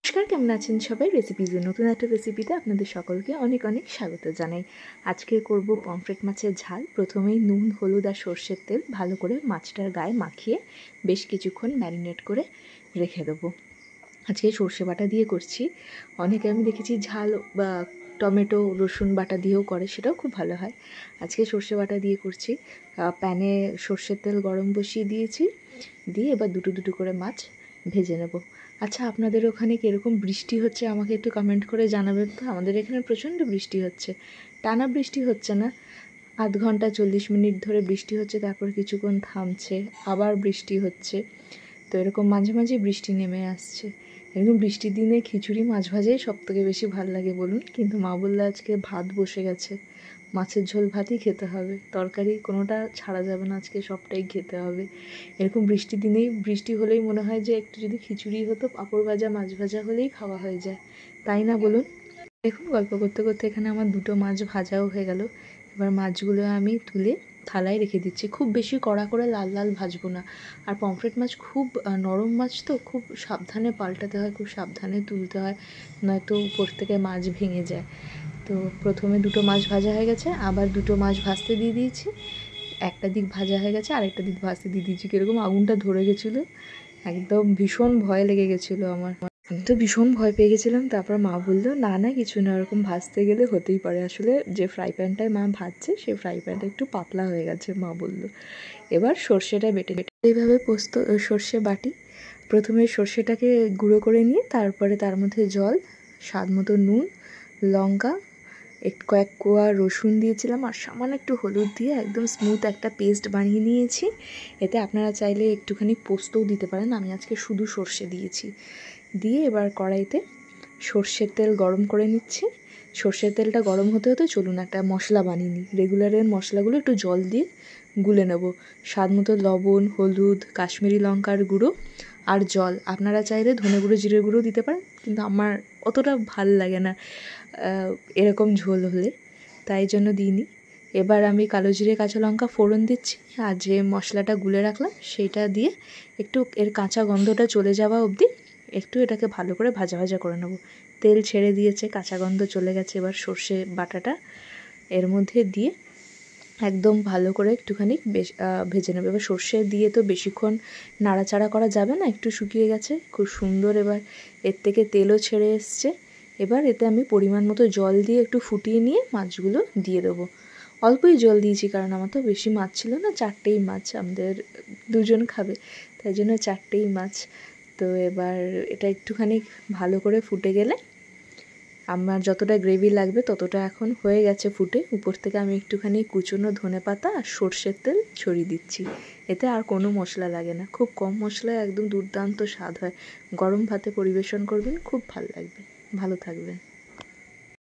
নমস্কার, কেমন আছেন সবাই? রেসিপিজের নতুন একটা রেসিপিতে আপনাদের সকলকে অনেক অনেক স্বাগত জানাই। আজকে করব পমফ্রেট মাছের ঝাল। প্রথমেই নুন, হলুদ আর সর্ষের তেল ভালো করে মাছটার গায়ে মাখিয়ে বেশ কিছুক্ষণ ম্যারিনেট করে রেখে দেবো। আজকে সর্ষে বাটা দিয়ে করছি। অনেকে আমি দেখেছি ঝাল বা টমেটো রসুন বাটা দিয়েও করে, সেটাও খুব ভালো হয়। আজকে সর্ষে বাটা দিয়ে করছি। প্যানে সর্ষের তেল গরম বসিয়ে দিয়েছি, দিয়ে এবার দুটো দুটো করে মাছ ভেজে নেব। আচ্ছা, আপনাদের ওখানে কীরকম বৃষ্টি হচ্ছে আমাকে একটু কমেন্ট করে জানাবেন তো। আমাদের এখানে প্রচণ্ড বৃষ্টি হচ্ছে, টানা বৃষ্টি হচ্ছে না, আধ ঘন্টা 40 মিনিট ধরে বৃষ্টি হচ্ছে, তারপর কিছুক্ষণ থামছে, আবার বৃষ্টি হচ্ছে। তো এরকম মাঝে মাঝে বৃষ্টি নেমে আসছে। এরকম বৃষ্টির দিনে খিচুড়ি মাছ ভাজাই সবথেকে বেশি ভালো লাগে বলুন। কিন্তু মা বললে আজকে ভাত বসে গেছে, মাছের ঝোল ভাতই খেতে হবে, তরকারি কোনোটা ছাড়া যাবে না, আজকে সবটাই খেতে হবে। এরকম বৃষ্টির দিনেই, বৃষ্টি হলেই মনে হয় যে একটু যদি খিচুড়ি হতো, পাঁপড় ভাজা মাছ ভাজা হলেই খাওয়া হয়ে যায়, তাই না বলুন? দেখুন, গল্প করতে করতে এখানে আমার দুটো মাছ ভাজাও হয়ে গেল। এবার মাছগুলো আমি তুলে থালায় রেখে দিচ্ছি। খুব বেশি কড়া করে লাল লাল ভাজবো না। আর পমফ্রেট মাছ খুব নরম মাছ, তো খুব সাবধানে পাল্টাতে হয়, খুব সাবধানে তুলতে হয়, নয়তো উপর থেকে মাছ ভেঙে যায়। তো প্রথমে দুটো মাছ ভাজা হয়ে গেছে, আবার দুটো মাছ ভাজতে দিয়ে দিয়েছি। একটা দিক ভাজা হয়ে গেছে, আরেকটা দিক ভাজতে দিয়ে দিয়েছি। কীরকম আগুনটা ধরে গেছিলো, একদম ভীষণ ভয় লেগে গেছিলো আমার। আমি তো ভীষণ ভয় পেয়ে গেছিলাম। তারপর মা বললো না না, কিছু না, ওরকম ভাজতে গেলে হতেই পারে। আসলে যে ফ্রাই প্যানটায় মা ভাজছে, সেই ফ্রাই প্যানটা একটু পাতলা হয়ে গেছে, মা বললো। এবার সর্ষেটা বেটে এইভাবে সর্ষে বাটি। প্রথমে সর্ষেটাকে গুঁড়ো করে নিয়ে তারপরে তার মধ্যে জল, স্বাদ মতো নুন, লঙ্কা, কয়েক কোয়া রসুন দিয়েছিলাম, আর সামান্য একটু হলুদ দিয়ে একদম স্মুথ একটা পেস্ট বানিয়ে নিয়েছি। এতে আপনারা চাইলে একটুখানি পোস্তও দিতে পারেন, আমি আজকে শুধু সর্ষে দিয়েছি। দিয়ে এবার কড়াইতে সর্ষের তেল গরম করে নিচ্ছি। সর্ষের তেলটা গরম হতে হতে চলুন একটা মশলা বানিয়ে নিই। রেগুলারের মশলাগুলো একটু জল দিয়ে গুলে নেব। স্বাদ মতো লবণ, হলুদ, কাশ্মীরি লঙ্কার গুঁড়ো আর জল। আপনারা চাইলে ধনে গুঁড়ো, জিরে গুঁড়ো দিতে পারেন, কিন্তু আমার অতটা ভাল লাগে না এরকম ঝোল হলে, তাই জন্য দিইনি। এবার আমি কালো জিরে, কাঁচা লঙ্কা ফোড়ন দিচ্ছি, আর যে মশলাটা গুলে রাখলাম সেইটা দিয়ে একটু এর কাঁচা গন্ধটা চলে যাওয়া অবধি একটু এটাকে ভালো করে ভাজা ভাজা করে নেব। তেল ছেড়ে দিয়েছে, কাঁচা গন্ধ চলে গেছে। এবার সর্ষে বাটাটা এর মধ্যে দিয়ে একদম ভালো করে একটুখানি ভেজে নেবে। এবার সর্ষে দিয়ে তো বেশিক্ষণ নাড়াচাড়া করা যাবে না, একটু শুকিয়ে গেছে, খুব সুন্দর। এবার এর থেকে তেলও ছেড়ে এসছে। এবার এতে আমি পরিমাণ মতো জল দিয়ে একটু ফুটিয়ে নিয়ে মাছগুলো দিয়ে দেবো। অল্পই জল দিয়েছি, কারণ আমার তো বেশি মাছ ছিল না, 4টেই মাছ, আমাদের 2জন খাবে, তাই জন্য 4টেই মাছ। তো এবার এটা একটুখানি ভালো করে ফুটে গেলে, আমার যতটা গ্রেভি লাগবে ততটা এখন হয়ে গেছে ফুটে, উপর থেকে আমি একটুখানি কুচনো ধনেপাতা আর সর্ষের তেল ছড়িয়ে দিচ্ছি। এতে আর কোনো মশলা লাগে না, খুব কম মশলায় একদম দুর্দান্ত স্বাদ হয়। গরম ভাতে পরিবেশন করবেন, খুব ভালো লাগবে। ভালো থাকবেন।